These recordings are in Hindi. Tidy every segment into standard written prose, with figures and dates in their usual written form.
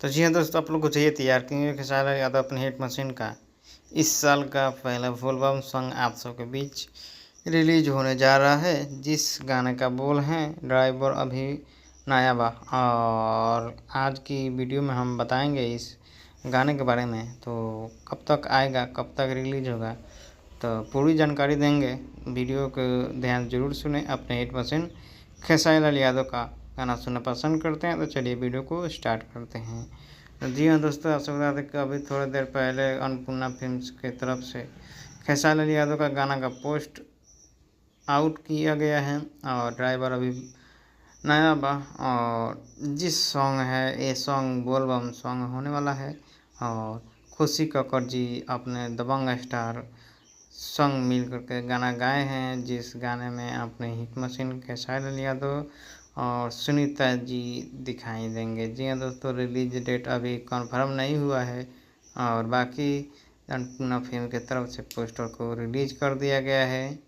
तो जी हाँ दोस्तों, आप लोग को चाहिए तैयार क्योंकि खेसारी यादव अपनी हिट मशीन का इस साल का पहला फुल एल्बम सॉन्ग आप सबके बीच रिलीज होने जा रहा है, जिस गाने का बोल है ड्राइवर अभी नया बा। और आज की वीडियो में हम बताएंगे इस गाने के बारे में, तो कब तक आएगा, कब तक रिलीज होगा, तो पूरी जानकारी देंगे। वीडियो को ध्यान जरूर सुने। अपने हिट मशीन खेसारी लाल यादव का गाना सुनना पसंद करते हैं तो चलिए वीडियो को स्टार्ट करते हैं। तो जी हाँ दोस्तों, आपसे बता दें कि अभी थोड़ी देर पहले अन्नपूर्णा फिल्म्स की तरफ से खेसारी लाल यादव का गाना का पोस्ट आउट किया गया है और ड्राइवर अभी नया बा। और जिस सॉन्ग है ये सॉन्ग बोलबम सॉन्ग होने वाला है और खुशी कक्कड़ जी अपने दबंग स्टार संग मिल करके गाना गाए हैं, जिस गाने में अपने हिट मशीन खेसारी लाल यादव और सुनीता जी दिखाई देंगे। जी हाँ दोस्तों, रिलीज डेट अभी कंफर्म नहीं हुआ है और बाकी अन्नपूर्णा फिल्म की तरफ से पोस्टर को रिलीज कर दिया गया है।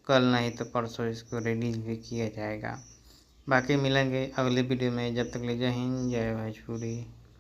कल नहीं तो परसों इसको रिलीज भी किया जाएगा। बाकी मिलेंगे अगले वीडियो में, जब तक ले जय हिंद जय भोजपुरी।